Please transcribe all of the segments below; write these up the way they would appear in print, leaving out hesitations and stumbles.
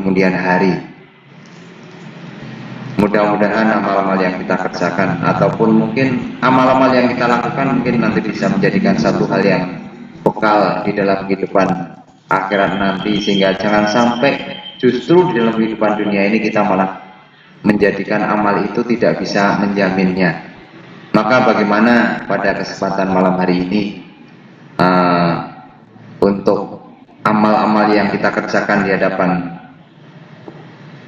kemudian hari. Mudah-mudahan amal-amal yang kita kerjakan ataupun mungkin amal-amal yang kita lakukan mungkin nanti bisa menjadikan satu hal yang bekal di dalam kehidupan akhirat nanti, sehingga jangan sampai justru di dalam kehidupan dunia ini kita malah menjadikan amal itu tidak bisa menjaminnya. Maka bagaimana pada kesempatan malam hari ini untuk amal-amal yang kita kerjakan di hadapan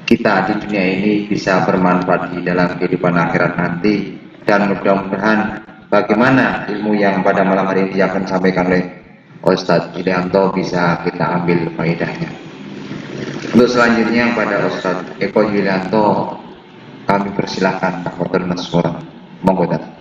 kita di dunia ini bisa bermanfaat di dalam kehidupan akhirat nanti, dan mudah-mudahan bagaimana ilmu yang pada malam hari ini akan disampaikan oleh Ustadz Yulianto bisa kita ambil faedahnya. Untuk selanjutnya pada Ustadz Eko Yulianto kami persilahkan Tafadhol Mashkura. Monggo Ustadz.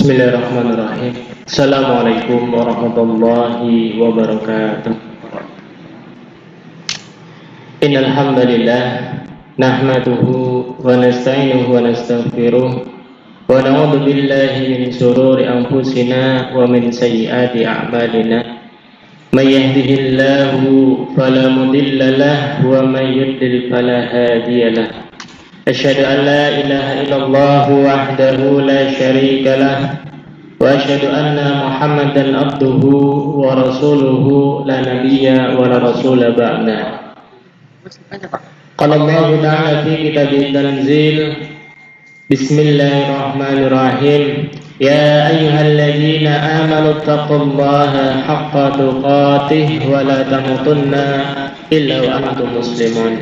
Bismillahirrahmanirrahim. Assalamualaikum warahmatullahi wabarakatuh. Innal hamdalillah nahmaduhu wa nasta'inuhu wa nastaghfiruh wa na'udzu billahi min shururi anfusina wa min sayyiati a'malina. May yahdihillahu fala mudilla lahu wa may yudlil fala hadiya lahu. أشهد أن لا إله إلا الله وحده لا شريك له وأشهد أن محمدا عبده ورسوله لا نبي ولا رسول بعده. قال الله تعالى في كتابه التنزيل بسم الله الرحمن الرحيم يا أيها الذين آمنوا اتقوا الله حق تقاته ولا تموتن إلا وأنتم مسلمون.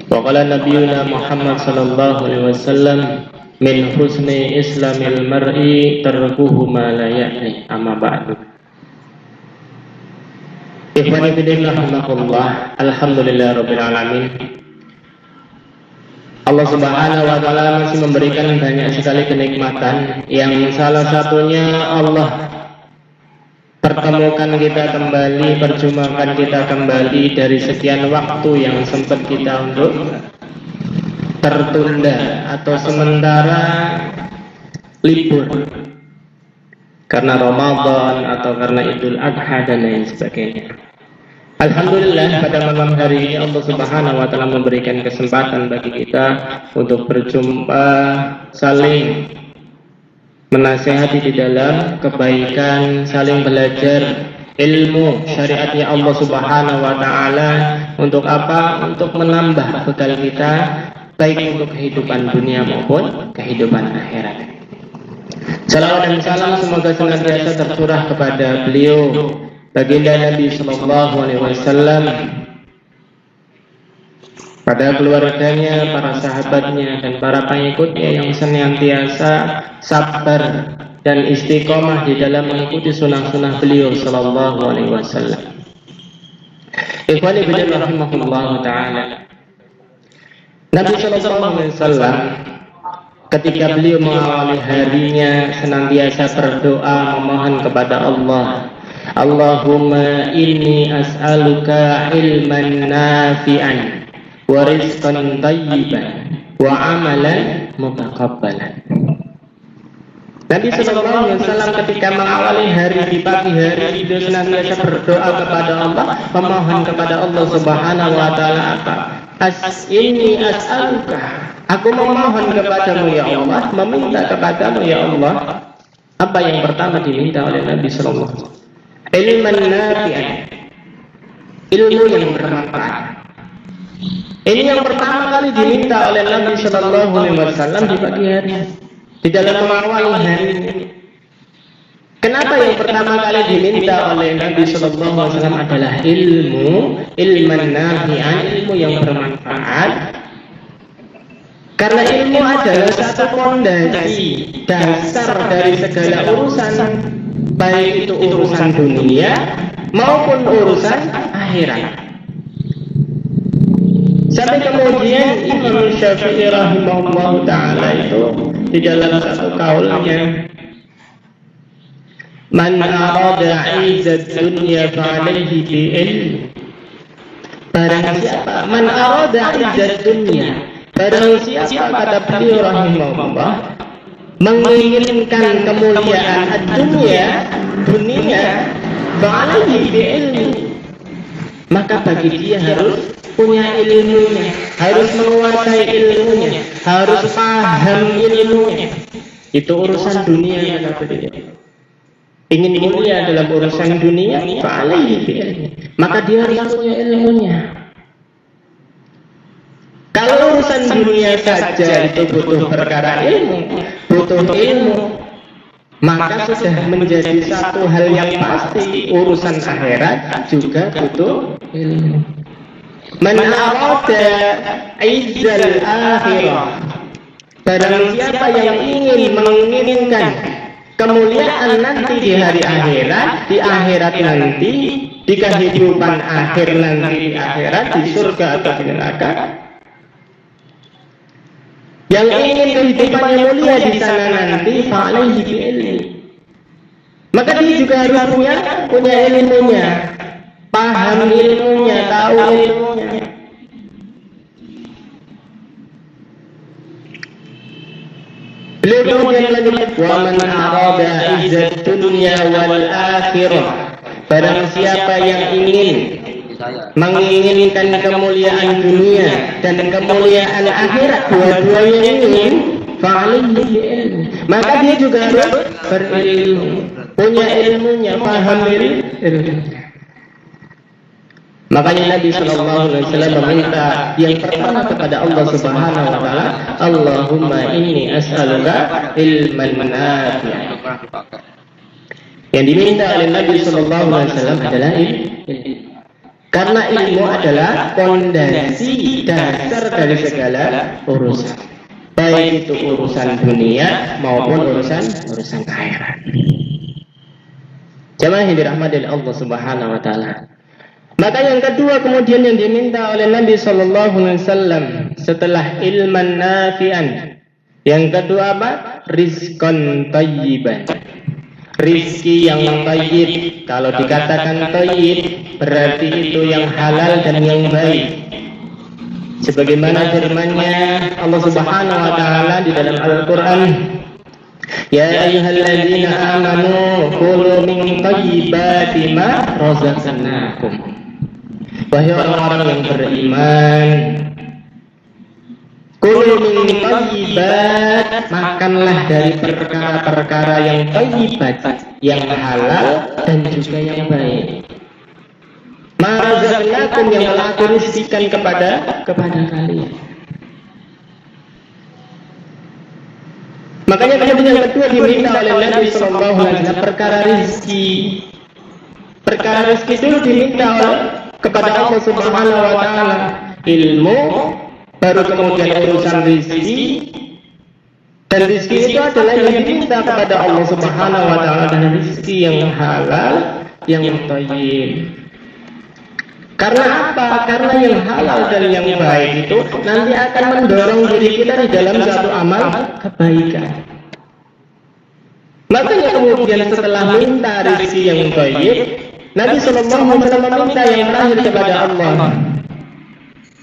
وقال نبينا محمد صلى الله عليه وسلم من حسن إسلام المرء تركه ما لا يعنيه أما بعد. Ikhwani fillah rahimakumullah. Alhamdulillah rabbil alamin. Allah Subhanahu wa taala masih memberikan banyak sekali kenikmatan, yang salah satunya Allah pertemukan kita kembali, perjumpakan kita kembali dari sekian waktu yang sempat kita untuk tertunda atau sementara libur karena Ramadan atau karena Idul Adha dan lain sebagainya. Alhamdulillah pada malam hari ini Allah Subhanahu wa taala memberikan kesempatan bagi kita untuk berjumpa, saling menasihati di dalam kebaikan, saling belajar ilmu syariatnya Allah Subhanahu wa taala. Untuk apa? Untuk menambah bekal kita baik untuk kehidupan dunia maupun kehidupan akhirat. Salawat dan salam semoga senantiasa tercurah kepada beliau, baginda Nabi sallallahu alaihi wasallam, pada keluarganya, para sahabatnya, dan para pengikutnya yang senantiasa sabar dan istiqomah di dalam mengikuti sunnah-sunnah beliau sallallahu alaihi wasallam. Ikhwani fillah rahimahullah taala. Nabi sallallahu alaihi wasallam ketika beliau mengawali harinya senantiasa berdoa memohon kepada Allah, Allahumma inni as'aluka ilman nafi'an wa rizqan thayyiban wa amalan mutakabbalan. Nabi sallallahu alaihi wasallam ketika mengawali hari di pagi hari itu senantiasa berdoa kepada Allah, memohon kepada Allah Subhanahu wa taala apa? Inni as'aluka, aku memohon kepadamu ya Allah, meminta kepadamu ya Allah. Apa yang pertama diminta oleh Nabi sallallahu alaihi wasallam? Ilman nafi'an, ilmu yang bermanfaat. Ini yang pertama kali diminta oleh Nabi sallallahu alaihi wasallam di pagi hari, di dalam mengawali hari ini. Kenapa yang pertama kali diminta oleh Nabi Sallallahu Alaihi Wasallam adalah ilman nafi'an, ilmu yang bermanfaat. Karena ilmu adalah satu fondasi dasar dari segala urusan, baik itu urusan dunia maupun urusan akhirat. Sampai kemudian Imam Syafi'i rahimahullah ta'ala itu di dalam satu kaulnya, man arada izzat dunya fa'alaihi bi'ilm. Barang siapa man arada izzat dunya, barang siapa kata beliau rahimahullah menginginkan kemuliaan dunia fa'alaihi bi'ilm, maka bagi dia harus punya ilmunya, harus menguasai ilmunya, harus paham ilmunya. Itu urusan dunia kata beliau. Ingin mulia dalam urusan dunia, fa'alaihi bi'ilmi, maka dia harus punya ilmunya. Kalau urusan dunia saja itu butuh perkara butuh ilmu, maka sudah menjadi satu hal yang pasti urusan akhirat juga butuh ilmu. Man arada izzal akhirah, barang siapa yang menginginkan kemuliaan nanti di hari akhirat, di akhirat nanti, di kehidupan akhir nanti, di akhirat, di surga atau di neraka, yang ingin kehidupannya mulia di sana nanti, fa'alaihi bi'ilmi, maka dia juga harus punya ilmunya, paham ilmunya, tahu ilmunya. Beliau kemudian lanjut, wa man arada izzat dunya wal akhirah, barang siapa yang menginginkan kemuliaan dunia dan kemuliaan akhirat, dua-duanya ingin, fa'alaihi bi'ilmi, maka dia juga harus berilmu, punya ilmunya, paham ilmunya. Makanya Nabi Sallallahu Alaihi Wasallam meminta yang pertama kepada Allah Subhanahu Wa Taala, Allahumma inni as'aluka ilman nafi'an. Yang diminta oleh Nabi Sallallahu Alaihi Wasallam adalah ilmu. Karena ilmu adalah fondasi dasar dari segala urusan, baik itu urusan dunia maupun urusan akhirat. Jamaah yang dirahmati Allah Subhanahu Wa Taala. Maka yang kedua kemudian yang diminta oleh Nabi Sallallahu Alaihi Wasallam setelah ilman nafi'an, yang kedua apa? Rizqan thayyiban, rizki yang thayyib. Kalau dikatakan thayyib berarti itu yang halal dan yang baik. Sebagaimana firman-Nya Allah Subhanahu Wa Taala di dalam Al-Quran, ya ayyuhalladzina amanu kulu min thayyibati ma razaqnakum. Wahai orang-orang yang beriman, kulu min thayyibat, makanlah dari perkara-perkara yang thayyibat, yang halal dan juga yang baik. Ma razaqnakum, yang telah aku rizkikan kepada kalian. Makanya kemudian yang kedua diminta oleh Nabi Sallallahu Alaihi Wasallam perkara rizki. Perkara rizki dulu diminta kepada Allah Subhanahu Wa Taala, ilmu, baru kemudian urusan rizki. Dan rizki itu adalah yang diminta kepada Allah Subhanahu Wa Taala, dan rizki yang halal, yang thayyib. Karena apa? Karena yang halal dan yang baik itu nanti akan mendorong diri kita di dalam satu amal kebaikan. Makanya kemudian setelah minta rezeki yang thayyib, Nabi Sallallahu Alaihi Wasallam meminta yang terakhir kepada Allah,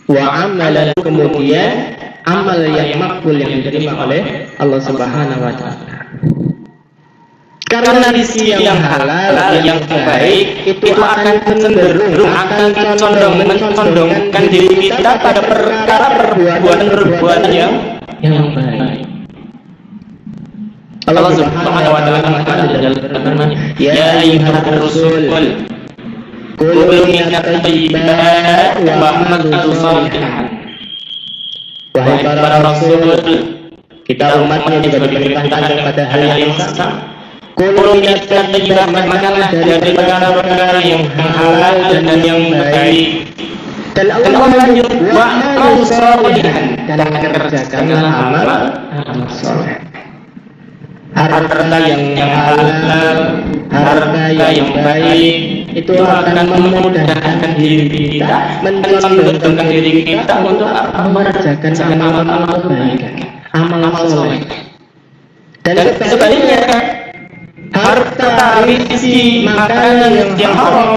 wa amalan, kemudian amal yang makbul yang diterima oleh Allah Subhanahu Wa Taala. Karena rezeki yang halal, yang baik itu akan cenderung, akan mencondongkan diri kita pada perkara perbuatan yang baik. Allah Subhanahu Wa Taala mengatakan dalam firman-Nya, ya ayyuhar rasul kulu minat thayyibat wa amalu shalihan. Wahai para rasul, kita umatnya juga diperintahkan kepada hal yang sama. Kulu minat thayyibah, makanlah dari perkara-perkara yang halal dan yang baik. Dan Allah lanjut, wa'malu sholihan, dan kerjakanlah amal soleh. Harta yang halal, harta yang baik itu akan memudahkan diri kita, mencondongkan diri kita untuk mengerjakan amal-amal kebaikan, amal soleh. Dan sebaliknya, harta, rezeki, makanan yang haram,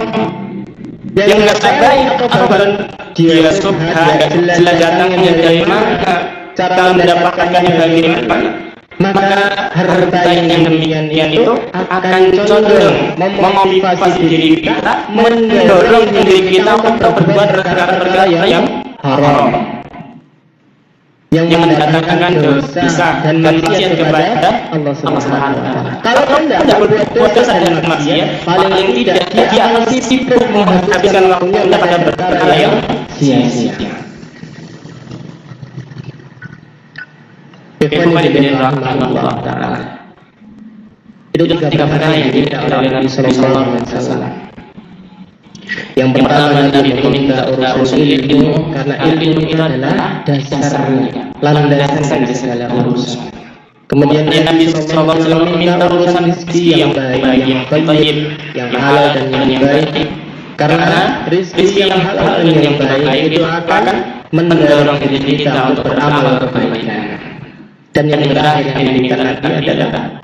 yang nggak baik, bahkan dia subhan, jelas datangnya dari mana, cara mendapatkannya bagaimana, maka harta yang demikian itu akan condong memotivasi diri kita, mendorong diri kita untuk berbuat perkara-perkara yang haram, yang mendatangkan dosa dan maksiat kepada Allah Subhanahu wa Ta'ala. Kalau Anda berbuat dosa dan maksiat, paling tidak dia akan sibuk menghabiskan waktunya pada perkara yang sia-sia. Allah Ta'ala. Itu tiga perkara yang diminta oleh Nabi Sallallahu Alaihi Wasallam. Yang pertama, Nabi meminta urusan ilmu, karena ilmu itu adalah dasarnya, landasan dari segala urusan. Kemudian Nabi Sallallahu Alaihi Wasallam meminta urusan rezeki yang baik, yang thayyib, yang halal dan yang baik, karena rezeki yang halal dan yang baik itu akan mendorong diri kita untuk beramal kebaikan. Dan yang terakhir yang diminta Nabi adalah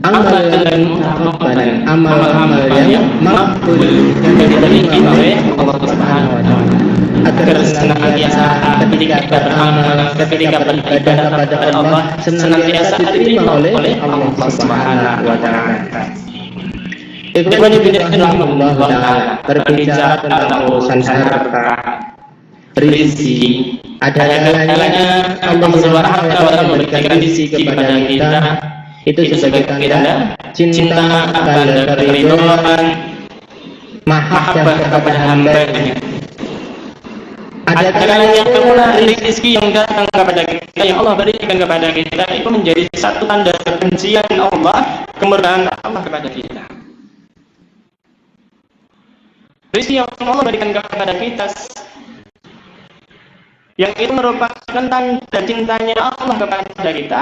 amalan mutaqabbalan, amal-amal yang makbul yang diterima oleh Allah Subhanahu wa Ta'ala, agar senantiasa ketika beramal, ketika beribadah kepada Allah senantiasa diterima oleh Allah Subhanahu wa Ta'ala. Ikhwan fillah rahimahullah ta'ala, berbicara tentang urusan harta, rezeki, ada kalanya Allah Subhanahu wa Ta'ala memberikan rezeki kepada kita itu sebagai tanda cinta, tanda keridhaan, mahabbah kepada hamba-Nya. Ada kalanya pula rezeki yang datang kepada kita, yang Allah berikan kepada kita, itu menjadi satu tanda kebencian Allah, kemurkaan Allah kepada kita. Rezeki yang Allah berikan kepada kita, yang itu merupakan tanda cintanya Allah kepada kita,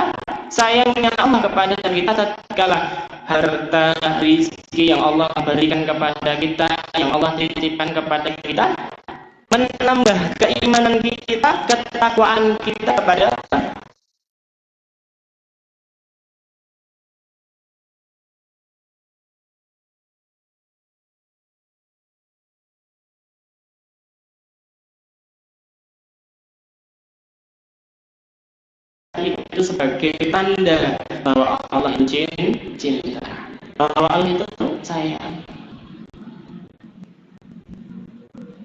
sayangnya Allah kepada kita tatkala harta rezeki yang Allah berikan kepada kita, yang Allah titipkan kepada kita, menambah keimanan kita, ketakwaan kita kepada itu sebagai tanda bahwa Allah itu cinta, bahwa Allah itu sayang.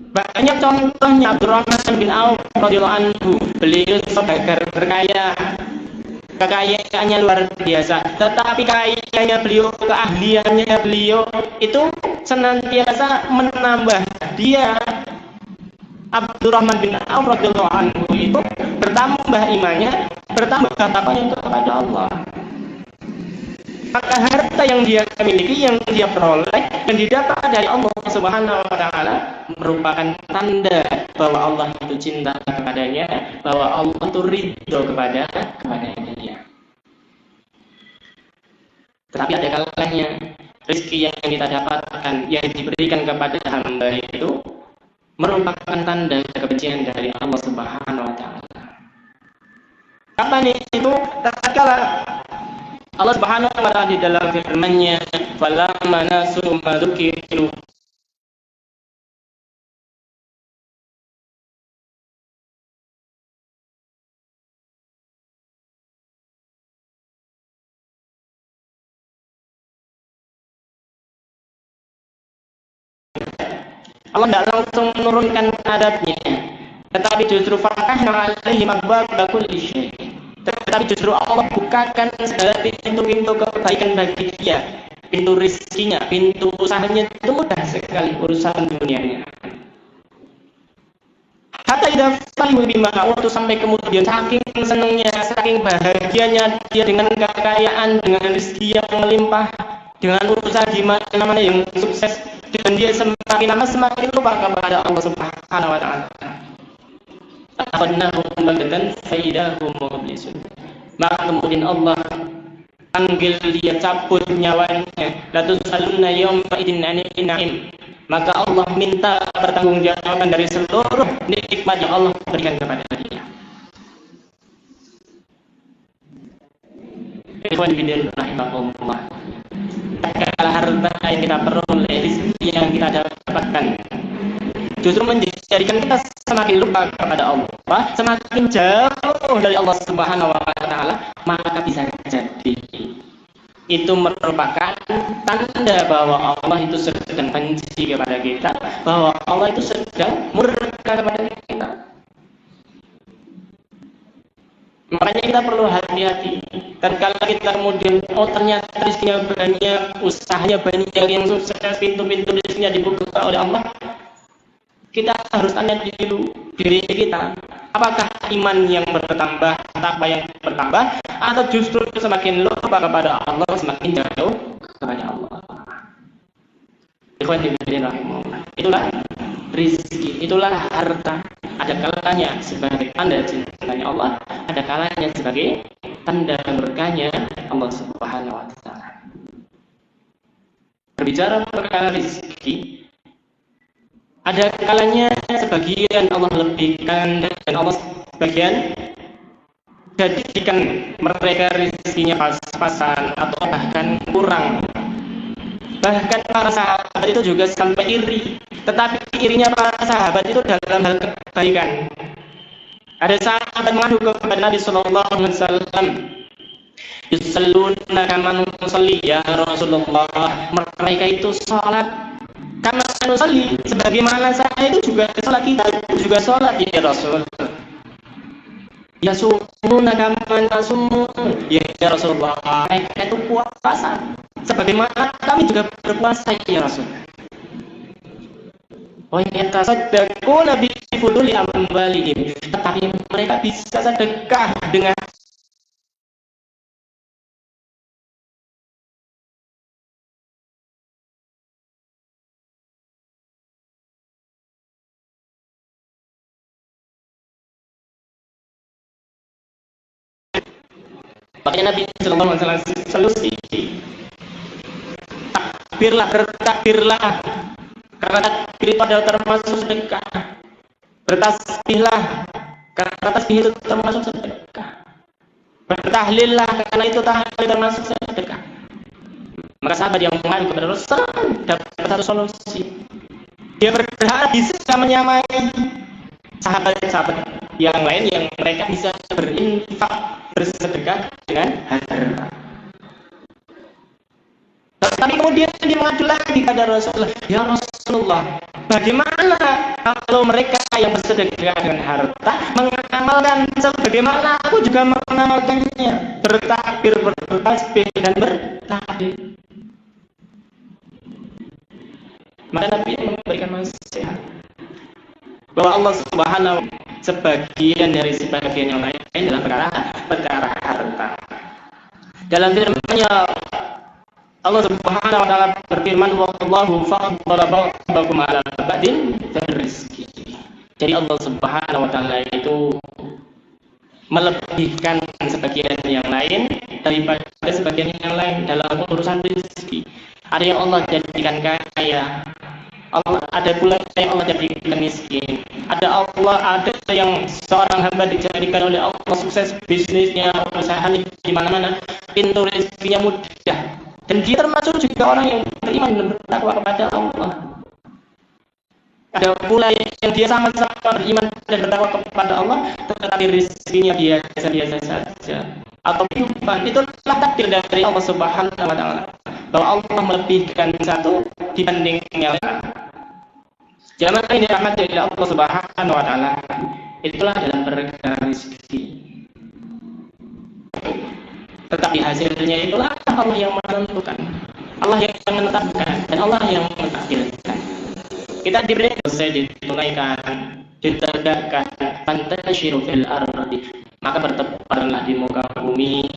Banyak contohnya Abdurrahman bin Auf radhiyallahu anhu, beliau sebagai berkaya, kekayaannya luar biasa, tetapi kekayaannya beliau, keahliannya beliau itu senantiasa menambah dia. Abdurrahman bin Auf radhiyallahu anhu itu bertambah imannya, bertambah ketakwanya kepada Allah. Maka harta yang dia miliki, yang dia peroleh, yang didapat dari Allah Subhanahu wa Ta'ala merupakan tanda bahwa Allah itu cinta kepadanya, bahwa Allah itu ridho kepada dia. Tetapi ada kalanya rezeki yang kita dapatkan, yang diberikan kepada hamba itu merupakan tanda kebencian dari Allah Subhanahu wa Ta'ala. Kapan itu? Tatkala Allah Subhanahu wa Ta'ala di dalam firman-Nya, "Falamma nasu ma dzukiru" Allah tidak langsung menurunkan adabnya, tetapi justru fakahna alaihi mabwaba kulli syai'. Tetapi justru Allah bukakan segala pintu-pintu kebaikan bagi dia, pintu rezekinya, pintu usahanya itu mudah sekali, urusan dunianya. Hatta idza farihu bima waktu sampai kemudian saking senangnya, saking bahagianya dia dengan kekayaan, dengan rezeki yang melimpah, dengan urusan di mana-mana yang sukses, dan dia semakin lama semakin lupa kepada Allah Subhanahu wa taala. Akhadnahum bagatan fa idahum mublisun. Maka kemudian Allah panggil dia, cabut nyawanya. La tusaluna yawma idin 'anil na'im. Maka Allah minta pertanggungjawaban dari seluruh nikmat yang Allah berikan kepada dia. Ikhwan fillah rahimakumullah. Segala harta yang kita peroleh, rezeki yang kita dapatkan, justru menjadikan kita semakin lupa kepada Allah, semakin jauh dari Allah Subhanahu wa taala, maka bisa jadi itu merupakan tanda bahwa Allah itu sedang benci kepada kita, bahwa Allah itu sedang murka kepada kita. Makanya kita perlu hati-hati. Dan kalau kita kemudian, ternyata rezekinya banyak, usahanya banyak, yang sukses, pintu-pintu rezekinya dibuka oleh Allah, kita harus tanya dulu diri kita, apakah iman yang bertambah, takwa yang bertambah, atau justru semakin lupa kepada Allah, semakin jauh kepada Allah. Ikhwan fillah rahimahullah. Itulah rezeki, itulah harta. Ada kalanya sebagai tanda cintanya Allah, ada kalanya sebagai tanda murkanya Allah Subhanahu wa taala. Berbicara perkara rezeki, ada kalanya sebagian Allah lebihkan dan Allah sebagian jadikan mereka rezekinya pas-pasan atau bahkan kurang. Bahkan para sahabat itu juga sampai iri. Tetapi irinya para sahabat itu dalam hal kebaikan. Ada sahabat mengadu kepada Nabi sallallahu alaihi wasallam, "Yusalluna kama nusalli ya Rasulullah." Mereka itu salat kama nusalli, sebagaimana saya itu juga salat, kita itu juga salat ya Rasul. Ya sumuna kama nasumu ya Rasulullah. Mereka itu puasa sebagaimana kami juga berpuasa ya Rasul. Oh ya, tasaddaquna bi fuduli amwalihim. Tetapi mereka bisa sedekah dengan makanya Nabi sallallahu alaihi wasallam solusi. Takbirlah, bertakbirlah, karena takbir itu adalah termasuk sedekah. Bertasbihlah, karena tasbih itu termasuk sedekah. Bertahlillah, karena itu tahlil termasuk sedekah. Maka sahabat yang mengadu kepada Rasul dapat satu solusi. Dia berharap bisa menyamai sahabat-sahabat yang lain yang mereka bisa berinfak, bersedekah dengan harta. Tapi kemudian dia mengadu lagi kepada Rasulullah, ya Rasulullah, bagaimana kalau mereka yang bersedekah dengan harta mengamalkan sebagaimana aku juga mengamalkannya, bertakbir, bertasbih dan bertahlil. Maka Nabi memberikan nasihat bahwa Allah Subhanahu wa taala sebagian dari sebagian yang lain dalam perkara harta. Dalam firman-Nya Allah Subhanahu wa taala berfirman, wallahu faddala ba'dakum 'ala ba'din fil rizqi. Jadi Allah Subhanahu wa taala itu melebihkan sebagian yang lain daripada sebagian yang lain dalam urusan rezeki. Ada yang Allah jadikan kaya, ada pula yang Allah jadikan miskin. Ada yang seorang hamba dijadikan oleh Allah sukses bisnisnya, usahanya di mana-mana, pintu rezekinya mudah. Dan dia termasuk juga orang yang beriman dan bertakwa kepada Allah. Ada pula yang dia sama-sama beriman dan bertakwa kepada Allah, tetapi rezekinya biasa-biasa saja atau kehidupan. Itulah takdir dari Allah Subhanahu wa taala, bahwa Allah melebihkan satu dibanding yang lain. Jamaah ini rahmati oleh Allah Subhanahu wa taala. Itulah dalam perkara rezeki. Tetapi hasilnya itulah Allah yang menentukan, Allah yang menetapkan, dan Allah yang mentakdirkan. Kita diberi selesai ditunaikan ditegakkan, fantashiru fil ardi, maka bertebaranlah di muka bumi.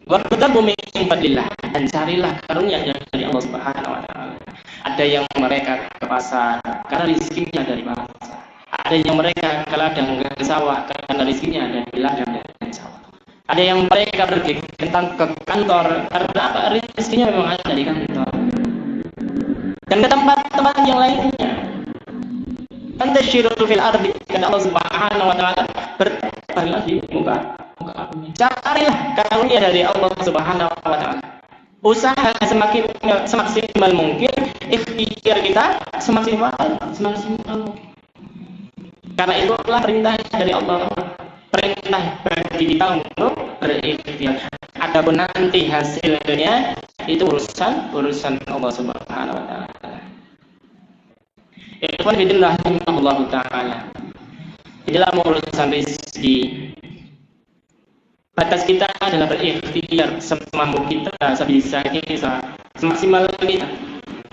Wabtaghu min fadlillah, dan carilah karunia dari Allah Subhanahu wa taala. Ada yang mereka ke pasar karena rezekinya dari pasar. Ada yang mereka ke ladang ke sawah karena rezekinya ada di ladang dan sawah. Ada yang mereka pergi ke kantor karena apa? Rezekinya memang ada di kantor. Dan ke tempat-tempat yang lainnya. Fantashiru fil ardi, dan Allah Subhanahu wa taala bertebaranlah di muka bumi. Carilah karunia dari Allah Subhanahu wa taala. Usaha semaksimal mungkin, ikhtiar kita semaksimal mungkin. Karena itulah perintah dari Allah, perintah bagi kita untuk berikhtiar. Adapun nanti hasilnya itu urusan Allah Subhanahu wa taala. Ikhwan fillah Allah taala. Di dalam urusan rezeki, batas kita adalah berikhtiar semampu kita, sebisa kita, semaksimal kita.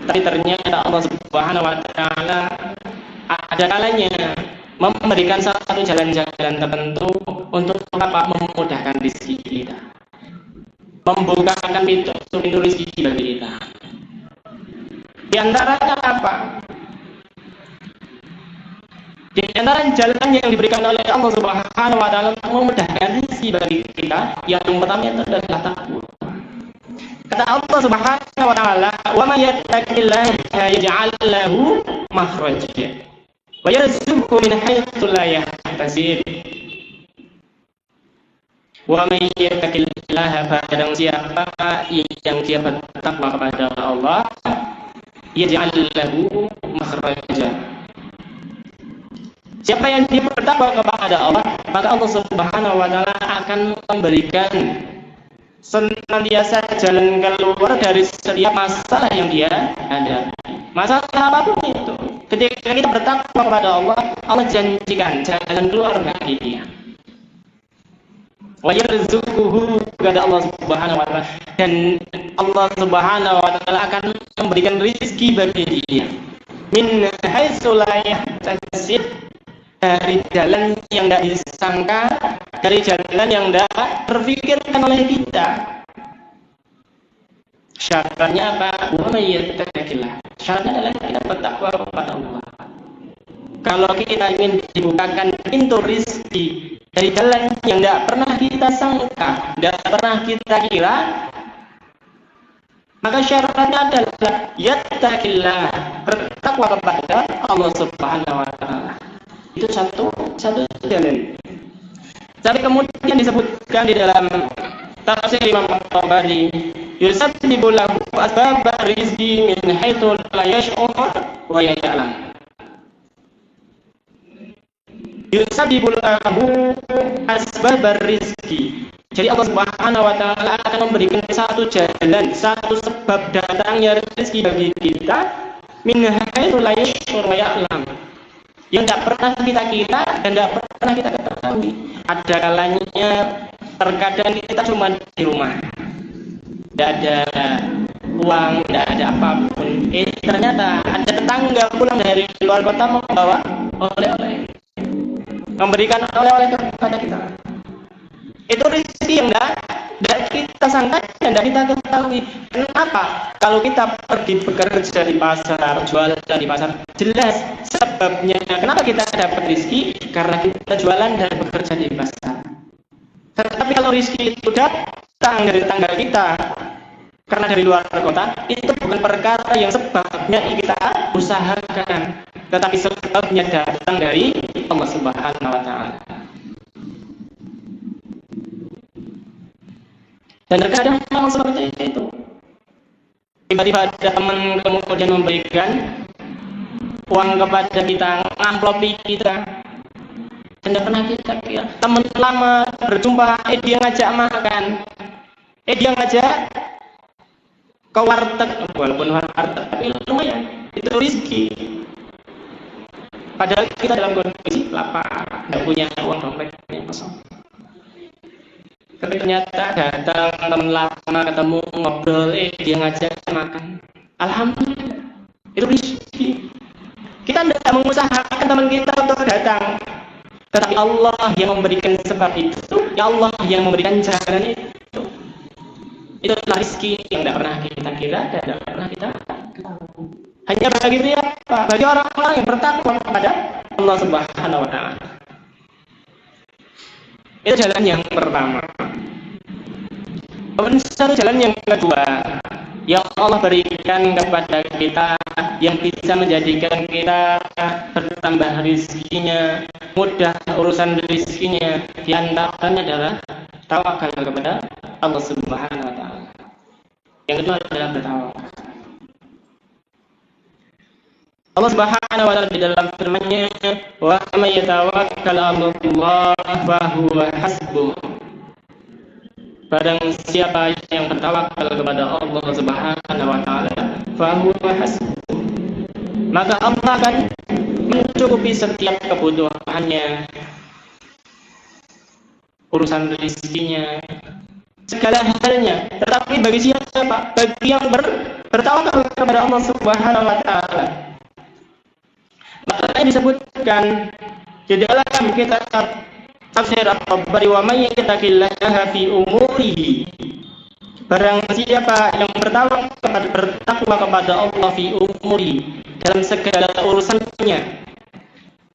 Tapi ternyata Allah Subhanahu wa taala ada kalanya memberikan satu jalan-jalan tertentu untuk apa? Memudahkan rezeki kita, membukakan pintu rezeki bagi kita. Di antaranya apa? Di antara jalan yang diberikan oleh Allah Subhanahu wa taala untuk memudahkan rezeki bagi kita, yang pertama itu adalah takwa. Kata Allah Subhanahu wa taala, "Wa may yattaqillaha yaj'al lahu makhraja wa yarzuqhu min haitsu la yahtasib." Wa may yattaqillaha, barang siapa yang dia bertakwa kepada Allah, yaj'al lahu makhraja. Siapa yang dia bertakwa kepada Allah, maka Allah Subhanahu wa taala akan memberikan senantiasa jalan keluar dari setiap masalah yang dia hadapi. Masalah apapun itu, ketika kita bertakwa kepada Allah, Allah janjikan jalan keluar bagi dia. Wa yarzuquhu, kata Allah Subhanahu wa taala, dan Allah Subhanahu wa taala akan memberikan rezeki bagi dia min haitsu la yahtasib, dari jalan yang tidak disangka, dari jalan yang tidak terfikirkan oleh kita. Syaratnya apa? Wa may yattaqillah. Syaratnya adalah kita bertakwa kepada Allah. Kalau kita ingin dibukakan pintu rezeki dari jalan yang tidak pernah kita sangka, tidak pernah kita kira, maka syaratnya adalah yattaqillah, bertakwa kepada Allah Subhanahu wa taala. Itu satu jalan. Tapi kemudian disebutkan di dalam tafsir Imam At-Tabari, yusabbibu lahu asbab rizqi min haitsu la yash'ur wa ya'lam. Yusabbibu lahu asbab rizqi. Jadi Allah Subhanahu wa taala akan memberikan satu jalan, satu sebab datangnya rezeki bagi kita min haitsu la yash'ur wa ya'lam, yang tidak pernah kita kira dan tidak pernah kita ketahui. Ada kalanya terkadang kita cuma di rumah, tidak ada uang, tidak ada apapun. Ternyata ada tetangga pulang dari luar kota membawa oleh-oleh, memberikan oleh-oleh kepada kita. Itu rezeki yang tidak kita sangka dan tidak kita ketahui. Kenapa? Kalau kita pergi bekerja di pasar, jualan di pasar, jelas sebabnya. Kenapa kita dapat rezeki? Karena kita jualan dan bekerja di pasar. Tetapi kalau rezeki itu datang dari tetangga kita karena dari luar kota, itu bukan perkara yang sebabnya kita usahakan, tetapi sebabnya datang dari Allah Subhanahu wa taala. Dan terkadang memang seperti itu. Tiba-tiba ada teman kemudian memberikan uang kepada kita, ngamplopi kita, dan tidak pernah kita kira. Teman lama berjumpa, dia ngajak makan, dia ngajak ke warteg, walaupun warteg tapi lumayan, itu rezeki. Padahal kita dalam kondisi lapar, tidak punya uang dompetnya kosong. Tapi ternyata datang teman lama, ketemu, ngobrol, dia ngajak makan. Alhamdulillah, itu rezeki. Kita tidak mengusahakan teman kita datang, tetapi Allah yang memberikan sebab itu, ya Allah yang memberikan jalan itu. Itulah rezeki yang tidak pernah kita kira dan tidak pernah kita ketahui. Hanya bagi siapa? Bagi orang-orang yang bertakwa kepada Allah Subhanahu wa Ta'ala. Itu jalan yang pertama. Satu jalan yang kedua yang Allah berikan kepada kita, yang bisa menjadikan kita bertambah rezekinya, mudah urusan rezekinya, di antaranya adalah tawakal kepada Allah Subhanahu wa Ta'ala. Yang kedua adalah bertawakal. Allah Subhanahu wa Ta'ala di dalam firman-Nya, "Wa may yatawakkal 'ala Allah fa huwa hasbuh." Barang siapa yang bertawakal kepada Allah Subhanahu wa Ta'ala, fa huwa hasbuh, maka Allah akan mencukupi setiap kebutuhannya, urusan rezekinya, segala halnya. Tetapi bagi siapa? Bagi yang bertawakal kepada Allah Subhanahu wa Ta'ala. Maka disebutkan di dalam kitab Tafsir At-Tabari, "Wa may yattaqillaha fi umurihi." Barang siapa yang bertakwa kepada Allah fi umuri, dalam segala urusannya,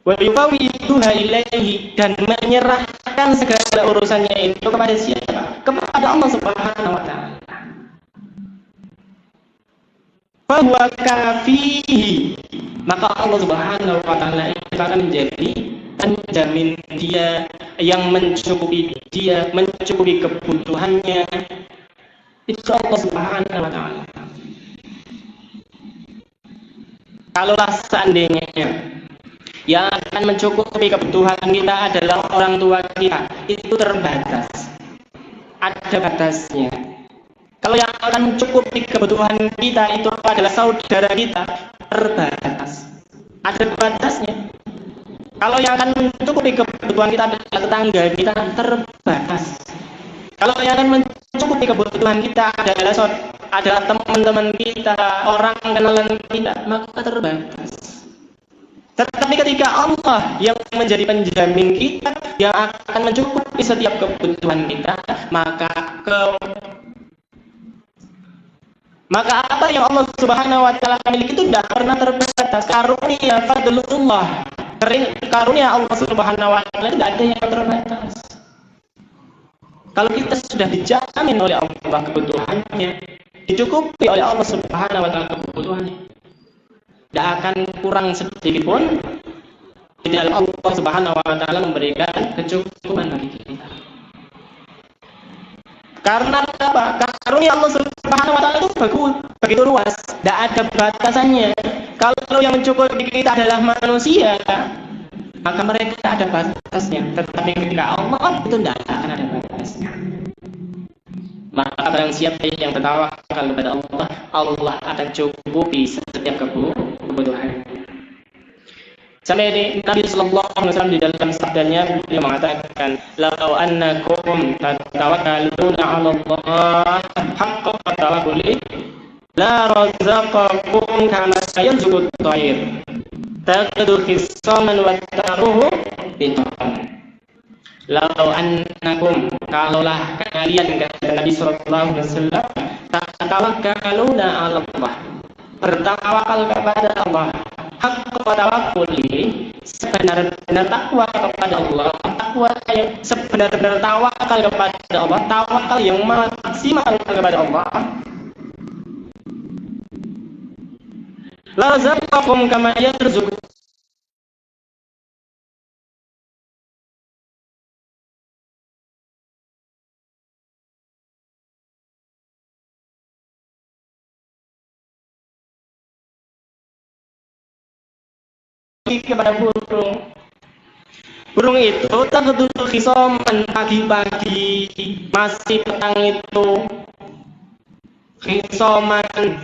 wa yufawwiduha ilaihi, dan menyerahkan segala urusannya itu kepada siapa? Kepada Allah Subhanahu wa Ta'ala. Fa huwa kafihi, maka Allah Subhanahu wa Ta'ala itu akan menjadi penjamin dia, yang mencukupi dia, mencukupi kebutuhannya. Itu Allah Subhanahu wa Ta'ala. Kalaulah seandainya yang akan mencukupi kebutuhan kita adalah orang tua kita, itu terbatas, ada batasnya. Kalau yang akan mencukupi kebutuhan kita itu adalah saudara kita, terbatas, ada batasnya. Kalau yang akan mencukupi kebutuhan kita adalah tetangga kita, terbatas. Kalau yang akan mencukupi kebutuhan kita adalah teman-teman kita, orang kenalan kita, maka terbatas. Tetapi ketika Allah yang menjadi penjamin kita, yang akan mencukupi setiap kebutuhan kita, maka apa yang Allah Subhanahu wa Ta'ala miliki itu tidak pernah terbatas. Karunia fadlullah, karunia Allah Subhanahu wa Ta'ala tidak ada yang terbatas. Kalau kita sudah dijamin oleh Allah kebutuhannya, dicukupi oleh Allah Subhanahu wa Ta'ala kebutuhannya, tidak akan kurang sedikit pun di dalam Allah Subhanahu wa Ta'ala memberikan kecukupan bagi kita. Karena apa? Karunia Allah Subhanahu wa Ta'ala itu begitu luas, tidak ada batasannya. Kalau yang mencukupi kita adalah manusia, maka mereka ada batasnya. Tetapi ketika Allah itu tidak akan ada batasnya. Maka barang siapa yang bertawakal kepada Allah, Allah akan cukupi setiap kebutuhan. Sampai di Nabi Sallallahu Alaihi Wasallam di dalam sabdanya beliau mengatakan, "Lau annakum tatawakkaluna 'ala Allah haqqa tawakkuli, la razaqakum kama yarzuqut tayr, taqdu khisaman wa taruhu bitan." Lau annakum, kalaulah kalian, kata Nabi Sallallahu Alaihi Wasallam, tatawakkaluna 'ala Allah, bertawakal kepada Allah, haqqa tawakkuli, sebenar-benar takwa kepada Allah, takwa yang sebenar-benar tawakal kepada Allah, tawakal yang maksimal kepada Allah, la razaqakum kama yarzuqu, kepada burung. Burung itu tertutup khisaman, pagi-pagi, masih petang itu khisaman,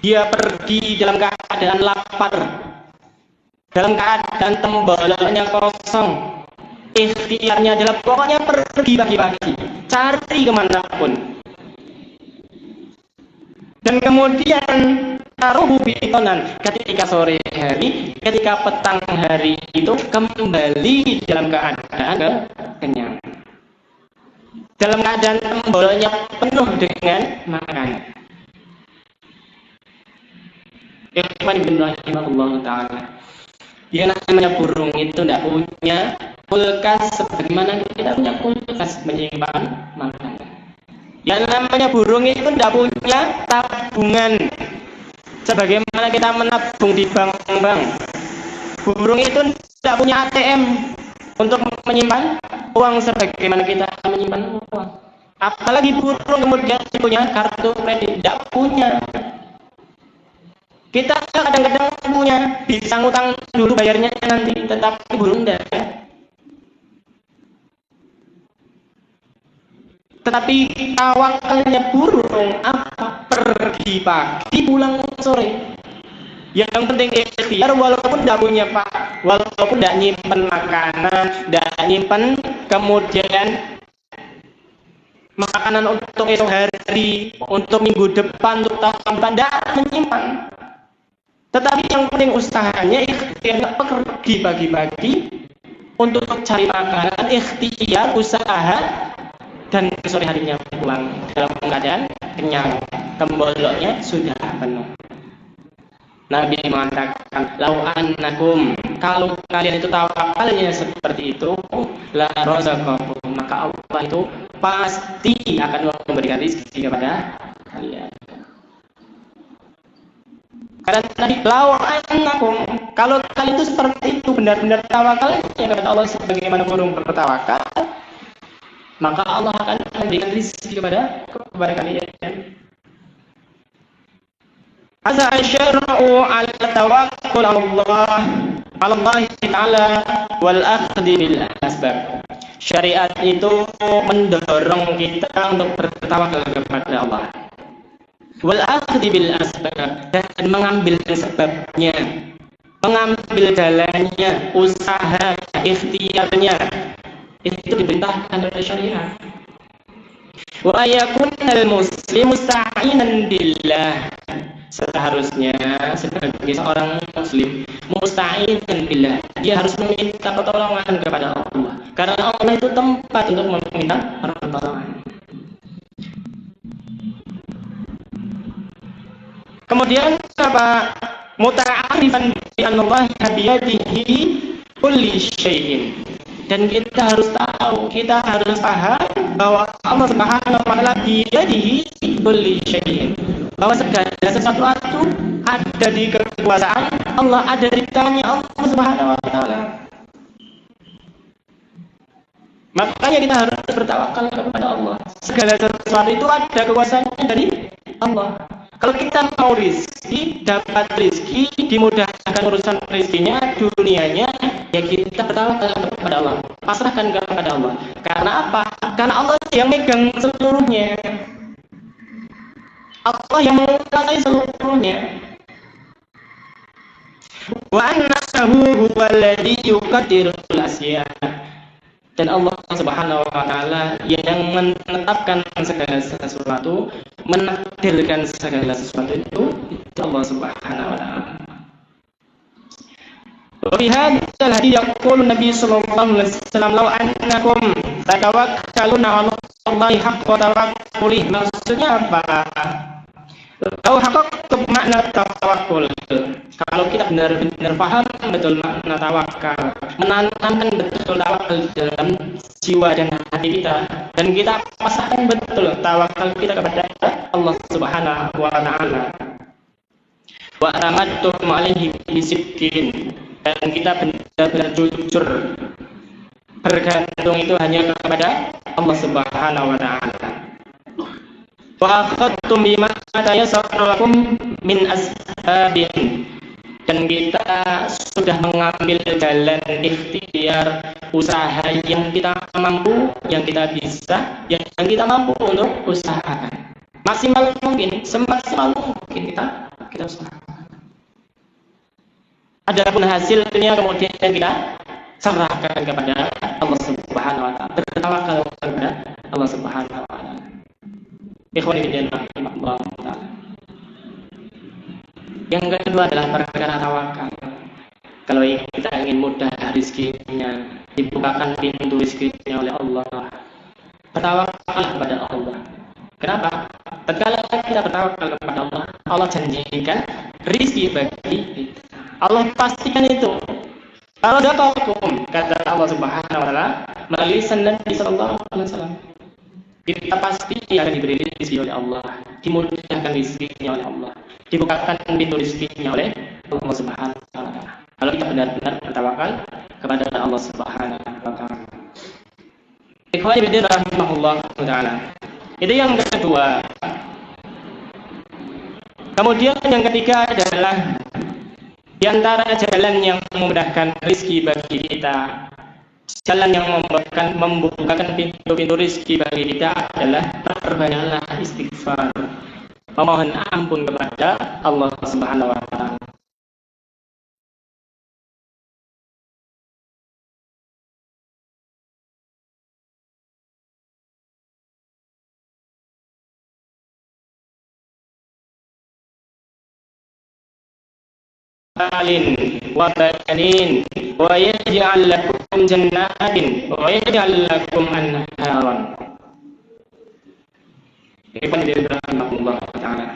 dia pergi dalam keadaan lapar, dalam keadaan tembalannya kosong, ikhtiarnya adalah pokoknya pergi pagi-pagi, cari kemanapun. Dan kemudian taruhu bitonan, ketika sore hari, ketika petang hari itu kembali dalam keadaan kenyang, dalam keadaan tembolnya penuh dengan makanan. Ikhwan bin rahimahullah ta'ala, yang namanya burung itu tidak punya kulkas sebagaimana kita punya kulkas menyimpan makanan. Yang namanya burung itu tidak punya tabungan sebagaimana kita menabung di bank-bank. Burung itu tidak punya ATM untuk menyimpan uang sebagaimana kita menyimpan uang. Apalagi burung kemudian punya kartu kredit, tidak punya. Kita kadang-kadang punya, bisa ngutang dulu bayarnya nanti, tetapi burung tidak. Tetapi tawakalnya burung apa? Pergi pagi, pulang sore. Yang penting ikhtiar walaupun tidak punya pak, walaupun tidak nyimpen makanan, tidak nyimpen kemudian makanan untuk esok hari, untuk minggu depan, untuk tahun depan, tidak menyimpan. Tetapi yang penting usahanya ikhtiarnya pergi pagi-pagi untuk cari makanan, ikhtiar, usaha, dan sore harinya pulang dalam keadaan kenyang, kemboloknya sudah penuh. Nabi mengatakan, lau annakum, kalau kalian itu tawakalnya seperti itu, la razaqakum, maka Allah itu pasti akan memberikan rezeki kepada kalian. Karena tadi lau annakum, kalau kalian itu seperti itu, benar-benar tawakalnya kepada Allah sebagaimana burung bertawakal, maka Allah akan memberikan rezeki kepada kalian. Hadza asyara'u 'ala tawakkul Allah Ta'ala wal akhdhi bil asbab. Syariat itu mendorong kita untuk bertawakal kepada Allah. Wal akhdhi bil asbab, dan mengambil sebabnya, mengambil jalannya, usaha, ikhtiarnya. Itu diperintahkan oleh syariat. Wa yakunal muslim musta'inan billah. Seharusnya sebagai seorang muslim musta'inan billah, dia harus meminta pertolongan kepada Allah. Karena Allah itu tempat untuk meminta pertolongan. Kemudian apa? Muta'arifan bi annallaha biyadihi kulli syai'in. Dan kita harus tahu, kita harus paham bahwa Allah Subhanahu wa taala biyadihi kulli syai'in, bahwa segala sesuatu ada di kekuasaan Allah, ada di tangannya Allah Subhanahu wa taala. Makanya kita harus bertawakal kepada Allah. Segala sesuatu itu ada kekuasaannya dari Allah. Kalau kita mau rezeki, dapat rezeki, dimudahkan urusan rezekinya, dunianya, ya kita bertawakal kepada Allah, pasrahkan kepada Allah. Karena apa? Karena Allah yang megang seluruhnya, Allah yang menguasai seluruhnya. Wa annahu huwallazi yuqaddirul asya. Dan Allah Subhanahu wa taala yang menetapkan segala sesuatu, menakdirkan segala sesuatu itu Allah Subhanahu wa taala. Wa fi hadzal hadits yaqulu Nabi sallallahu alaihi wasallam, law annakum tatawakkaluna 'ala Allahi haqqa tawakkuli. Maksudnya apa? Tahu hakikat makna tawakul. Kalau kita benar-benar paham betul makna tawakal, menanamkan betul tawakal dalam jiwa dan hati kita, dan kita pasrahkan betul tawakal kita kepada Allah Subhanahu wa taala. Wa ramadtum alaihi bisidqin, dan kita benar-benar jujur bergantung itu hanya kepada Allah Subhanahu wa taala. Wa akhadtum bima tayassara lakum min asbabin, dan kita sudah mengambil jalan ikhtiar, usaha yang kita mampu, yang kita bisa, yang kita mampu untuk usahakan maksimal mungkin, semaksimal mungkin kita usahakan. Adapun hasilnya kemudian kita serahkan kepada Allah Subhanahu wa taala, bertawakal kepada Allah Subhanahu wa taala. Ikhwani fillah, rahimahullah taala. Yang kedua adalah perkara tawakal. Kalau kita ingin mudah rezekinya, dibukakan pintu rezekinya oleh Allah, bertawakal kepada Allah. Kenapa? Tatkala kita bertawakal kepada Allah, Allah janjikan rezeki bagi kita. Allah pastikan itu. Kalau daqakum, kata Allah Subhanahu wa taala melalui lisan Nabi sallallahu alaihi wasallam, kita pasti akan diberi rezeki oleh Allah, dimudahkan rezekinya oleh Allah, dibukakan pintu rezekinya oleh Allah Subhanahu wa taala. Kalau kita benar-benar bertawakal kepada Allah Subhanahu wa taala. Ikhwani fillah rahimahullah taala. Itu yang kedua. Kemudian yang ketiga adalah di antara jalan yang memudahkan rezeki bagi kita, jalan yang membukakan pintu-pintu rezeki bagi kita adalah perbanyaklah istighfar, memohon ampun kepada Allah Subhanahu wa taala. Wa banin wa yaj'al lakum jannatin wa yaj'al lakum anharan. Ibn Rahimahullah ta'ala.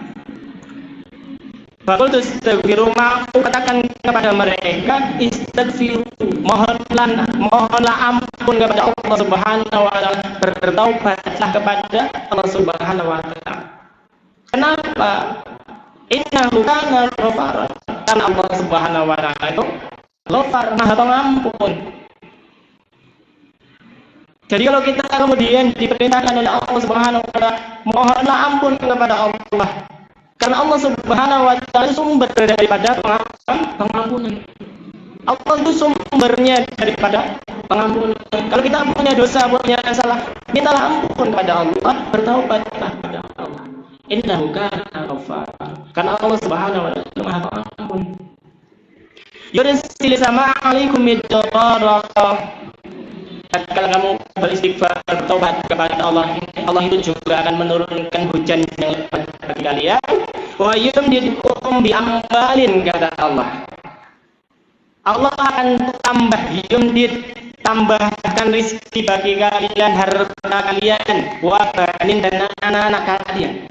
Fakultu istaghfiru, aku katakan kepada mereka, istaghfiru, mohonlah ampun kepada Allah Subhanahu wa taala, bertaubatlah kepada Allah Subhanahu wa taala. Kenapa? Innahu kana ghafara. Karena Allah Subhanahu wa taala itu Ghafar, Maha Pengampun. Jadi kalau kita kemudian diperintahkan oleh Allah Subhanahu wa taala, mohonlah ampun kepada Allah. Karena Allah Subhanahu wa taala sumber daripada pengampunan. Allah itu sumbernya daripada pengampunan. Kalau kita punya dosa, punya salah, mintalah ampun kepada Allah, bertaubatlah kepada Allah. Innahu kana ghafara. Karena Allah Subhanahu wa taala Maha Pengampun. Yursil sama alaikum midrara. Kalau kamu beristighfar, bertobat kepada Allah, Allah itu juga akan menurunkan hujan yang lebat bagi kalian. Wa yumdidukum bi amwalin, kata Allah. Allah akan tambahkan rezeki bagi kalian, harta kalian, wa banin, dan anak-anak kalian.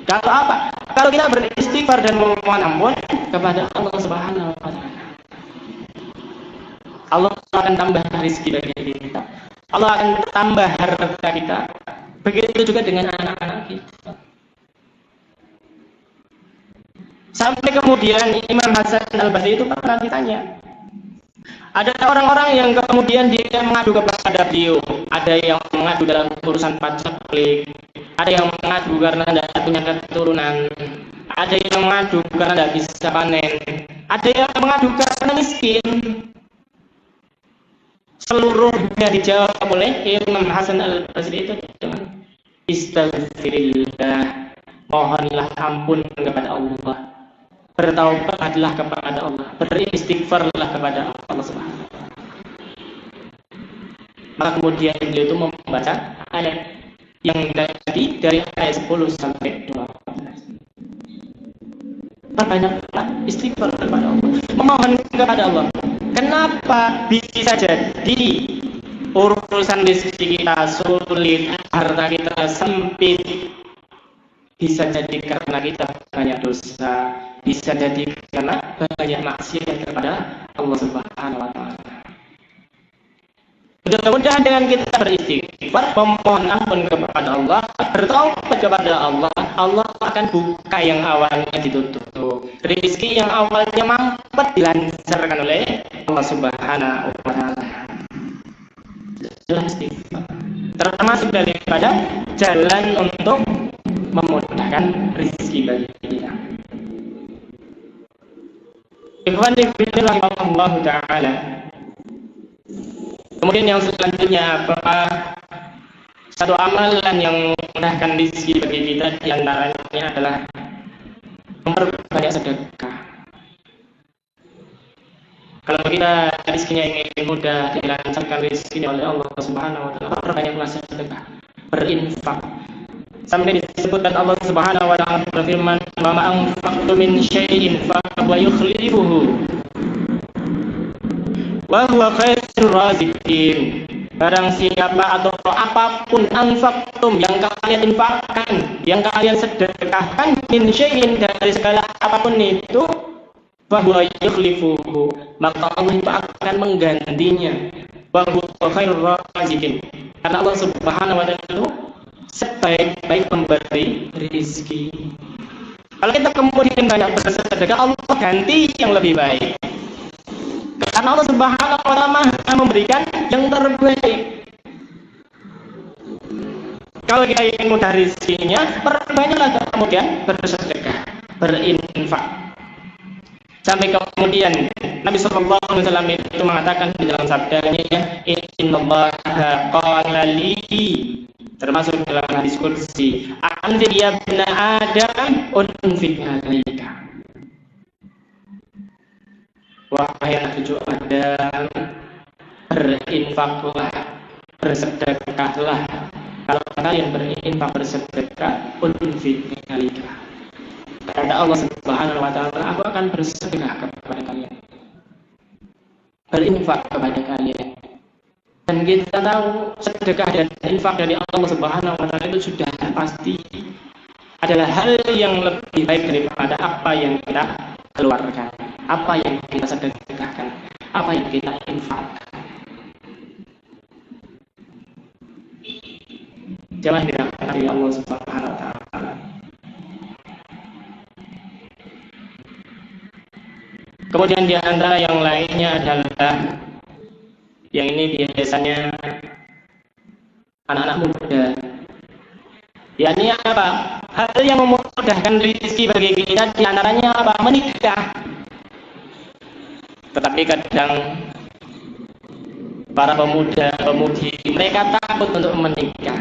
Kalau apa? Kalau kita beristighfar dan memohon ampun kepada Allah Subhanahu wa taala, Allah akan tambah rezeki bagi kita. Allah akan tambah harta kita. Begitu juga dengan anak-anak kita. Sampai kemudian Imam Hasan Al-Basri itu pernah ditanya. Ada orang-orang yang kemudian dia mengadu kepada beliau. Ada yang mengadu dalam urusan paceklik, ada yang mengadu karena tidak punya keturunan, ada yang mengadu karena tidak bisa panen, ada yang mengadu karena miskin. Seluruhnya dijawab oleh Imam Hasan Al-Basri itu dengan istaghfirillah, mohonlah ampun kepada Allah, bertaubatlah kepada Allah, beristighfarlah kepada Allah Subhanahu wa taala. Maka kemudian beliau itu membaca ayat yang tadi dari ayat 10 sampai 12. Perbanyaklah istighfar kepada Allah, memohon kepada Allah. Kenapa bisa jadi urusan rezeki kita sulit, harta kita sempit? Bisa jadi karena kita banyak dosa, bisa jadi karena banyak maksiat kepada Allah Subhanahu wa taala. Mudah-mudahan dengan kita beristighfar, memohon ampun kepada Allah, bertaubat kepada Allah, Allah akan buka yang awalnya ditutup. Rezeki yang awalnya mampet dilancarkan oleh Allah Subhanahu wa taala. Termasuk daripada jalan untuk memudahkan rezeki bagi kita. Ikhwani fillah rahimahullah taala. Kemudian yang selanjutnya, apakah satu amalan yang memudahkan rezeki bagi kita di antaranya adalah memperbanyak sedekah. Kalau kita rezekinya ingin mudah, dilancarkan rezekinya oleh Allah Subhanahu wa taala, perbanyaklah sedekah, berinfak. sampai disebutkan Allah Subhanahu wa taala berfirman, "Wa ma anfaqtum min syai'in fa huwa yukhlifuhu wa huwa khairur raziqin." Barang siapa atau apapun anfaqtum yang kalian infakkan, yang kalian sedekahkan, min syai'in dari segala apapun itu, fa huwa yukhlifuhu, maka Allah itu akan menggantinya. Wa huwa khairur raziqin. Karena Allah Subhanahu wa taala sebaik-baik pemberi rezeki. Kalau kita kemudian banyak bersedekah, Allah ganti yang lebih baik. Karena Allah Subhanahu wa taala memberikan yang terbaik. Kalau kita ingin mudah rezekinya, perbanyaklah kemudian bersedekah, berinfak. Sampai kemudian Nabi sallallahu alaihi wasallam itu mengatakan di dalam sabdanya, "Innallaha qala li", termasuk dalam hadis qudsi, "Anzir ya ibna Adam unfik alaika." Wahai anak cucu Adam, berinfaklah, bersedekahlah. Kalau kalian berinfak bersedekah, unfik alaika, kata Allah Subhanahu wa taala, aku akan bersedekah kepada kalian, berinfak kepada kalian. Dan kita tahu sedekah dan infak dari Allah Subhanahu wa taala itu sudah pasti adalah hal yang lebih baik daripada apa yang kita keluarkan, apa yang kita sedekahkan, apa yang kita infakkan. Jemaah dirahmati Allah Subhanahu wa taala. Kemudian di antara yang lainnya adalah yang ini biasanya anak-anak muda. Yakni apa? Hal yang memudahkan rezeki bagi kita di antaranya apa? Menikah. Tetapi kadang para pemuda-pemudi mereka takut untuk menikah.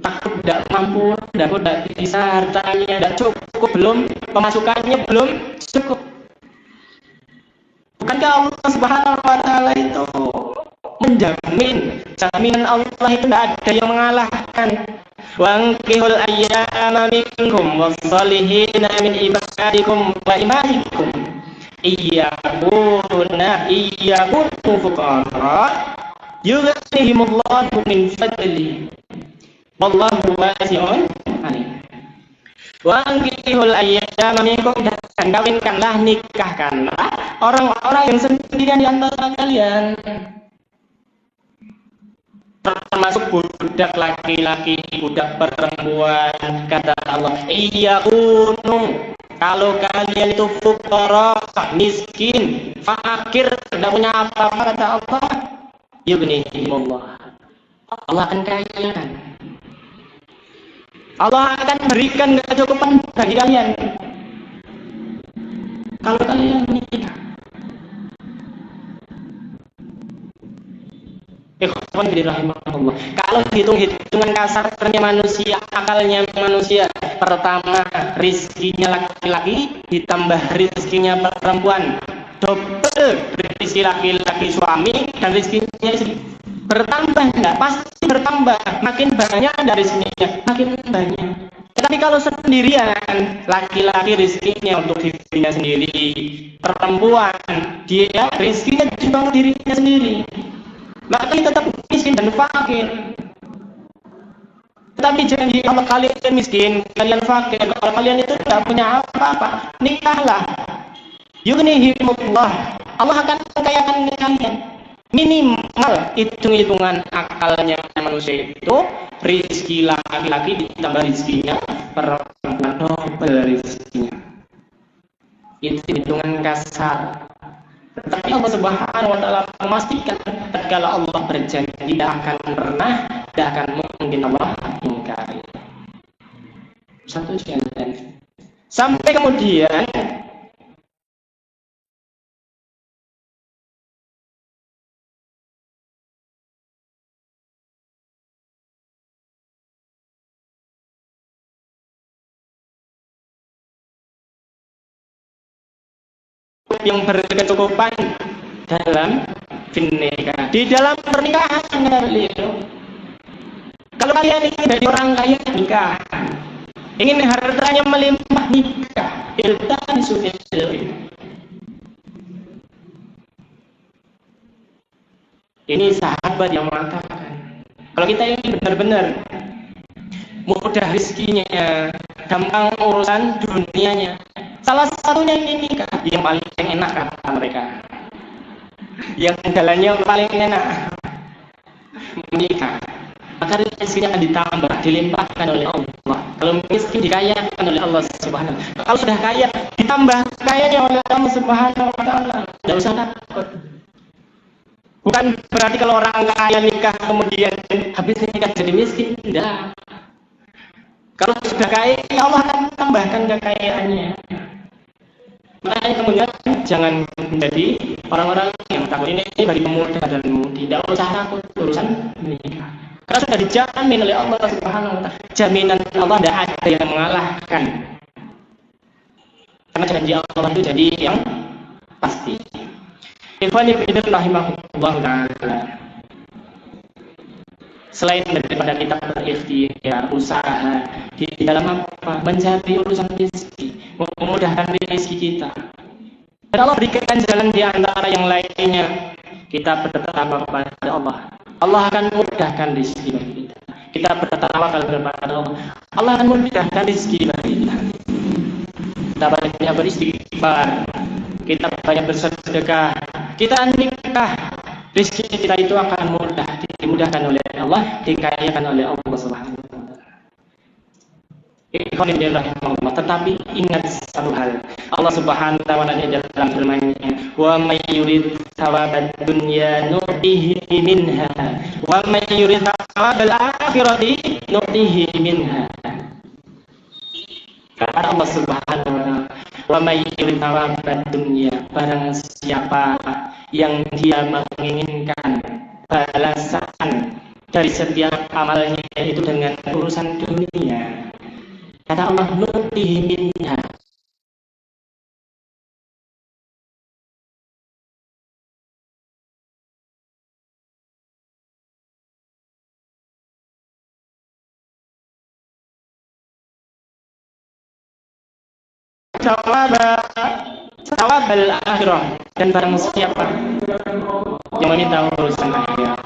Takut tidak mampu, takut tidak bisa, hartanya tidak cukup, belum pemasukannya belum cukup. Bukankah Allah Subhanahu wa taala itu menjamin, jaminan Allah itu tidak ada yang mengalahkan. Wankihul ayyama minkum wassalihina min ibadikum wa imanikum iyakunu fuqara yughnihimullahu min fadli wallahu wasi'un alim. Wankihul ayyama minkum, dan kawinkanlah, nikahkanlah orang-orang yang sendirian di antara kalian, termasuk budak laki-laki, budak perempuan. Kata Allah, iyakunu, kalau kalian itu fuqara, miskin, fakir, tidak punya apa-apa, kata Allah, yughnihimullah, Allah akan kayakan, Allah akan berikan kecukupan bagi kalian kalau kalian menikah. Ikhwan dirahimahullah. Kalau hitung-hitungan kasarnya manusia, akalnya manusia, pertama rizkinya laki-laki ditambah rizkinya perempuan, double rizki laki-laki suami dan rizkinya istri. Bertambah enggak? Pasti bertambah. Makin banyak dari rizkinya, makin banyak. Tapi kalau sendirian, laki-laki rizkinya untuk dirinya sendiri, perempuan dia rizkinya juga untuk dirinya sendiri, maka dia tetap miskin dan fakir. Tetapi janji Allah, kalian miskin, kalian fakir, kalau kalian itu tidak punya apa-apa, nikahlah. Yughnihimullah, Allah akan mengkayakan kalian. Minimal hitung-hitungan akalnya manusia itu, rizki laki-laki ditambah rizkinya perempuan, double rizkinya. Itu hitungan kasar. Tetapi Allah Subhanahu wa taala memastikan tatkala Allah berjanji tidak akan pernah, tidak akan mungkin Allah ingkari. Satu jalan. Sampai kemudian yang berkecukupan dalam nikah, di dalam pernikahan beliau. Kalau kalian ingin jadi orang kaya, nikah. Ingin hartanya melimpah, nikah. Iltamisu ilm. Ini sahabat yang mengatakan, kalau kita ingin benar-benar mudah rezekinya, gampang urusan dunianya, salah satunya ini nikah. Yang paling enak kata mereka, yang jalannya paling enak menikah. Maka rezekinya akan ditambah, dilimpahkan oleh Allah. Kalau miskin dikayakan oleh Allah Subhanahu wa Ta'ala. Kalau sudah kaya ditambah kayanya oleh Allah Subhanahu wa Ta'ala. Tidak usah takut. Bukan berarti kalau orang kaya nikah kemudian habis nikah jadi miskin. Tidak. Kalau sudah kaya, ya Allah akan tambahkan kekayaannya. Makanya kemudian jangan menjadi orang-orang yang takut. Ini bagi pemuda dan pemudi. Tidak usah takut urusan nikah. Karena sudah dijamin oleh Allah Subhanahu wa Ta'ala. Jaminan Allah tidak ada yang mengalahkan. Karena janji Allah itu jadi yang pasti. Ikhwani fillah rahimahullah ta'ala. Selain daripada kita berikhtiar, usaha di dalam apa? Mencari urusan rezeki, memudahkan rezeki kita. Dan Allah berikan jalan di antara yang lainnya. Kita bertawakal kepada Allah. Allah akan mudahkan rezeki bagi kita. Kita bertawakal kepada Allah. Allah akan mudahkan rezeki bagi kita. Kita banyak beristighfar, kita banyak bersedekah, kita nikah, rezeki kita itu akan mudah, dimudahkan oleh Allah, dikayakan oleh Allah Subhanahu wa Ta'ala. Tetapi ingat satu hal, Allah Subhanahu wa Ta'ala dalam firman-Nya, wa may yurid thawabad dunya nu'tihi minha wa may yurid thawabal akhirati nu'tihi minha. Kata Allah Subhanahu wa Ta'ala, wa may yurid thawabad dunya, barang siapa yang dia menginginkan balasan dari setiap amalnya itu dengan urusan dunia, kata Allah, nu'tihi minha, thawabal akhirah, dan barang siapa yang meminta urusan akhirat.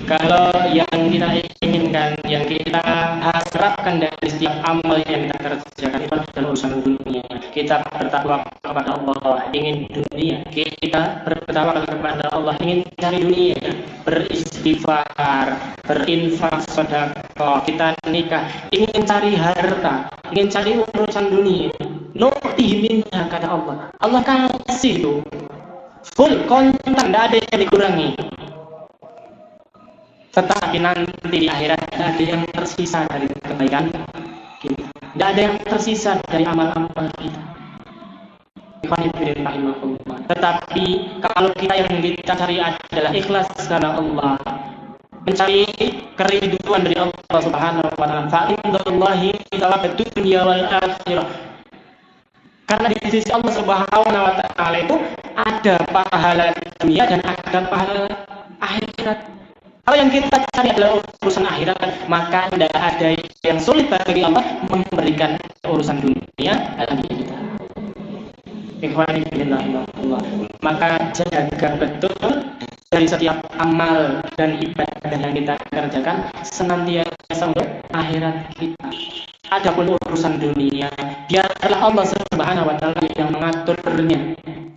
Kalau yang kita inginkan, yang kita harapkan dari setiap amal yang kita kerjakan itu adalah urusan dunia. Kita bertakwa kepada Allah, ingin dunia. Kita bertakwa kepada Allah, ingin cari dunia, beristighfar, berinfak, sedekah, kita nikah, ingin cari harta, ingin cari urusan dunia. Minha kata Allah. Allah kasih itu full konten, tidak ada yang dikurangi. Tetapi nanti di akhirat tidak ada yang tersisa dari kebaikan kita, tidak ada yang tersisa dari amal-amal kita. Tetapi kalau kita yang kita cari adalah ikhlas karena Allah, mencari keriduan dari Allah Subhanahu wa taala, fa indallahi thawabud dunya wal akhirah. Karena di sisi Allah Subhanahu wa taala itu ada pahala dunia dan ada pahala akhirat. Kalau yang kita cari adalah urusan akhirat, maka tidak ada yang sulit bagi Allah memberikan urusan dunia dalam hidup kita. Maka jaga betul dari setiap amal dan ibadah yang kita kerjakan senantiasa untuk akhirat kita. Adapun urusan dunia, biarlah Allah Subhanahu wa taala yang mengaturnya.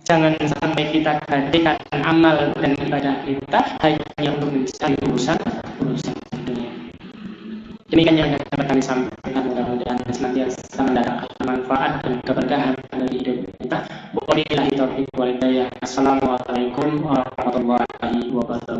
Jangan sampai kita gantikan amal dan ibadah kita hanya untuk mencari urusan dunia. Demikian yang dapat kami sampaikan, mudah-mudahan senantiasa mendatangkan manfaat dan keberkahan dari hidup kita. Wabillahi taufiq wal hidayah. Assalamualaikum warahmatullahi wabarakatuh.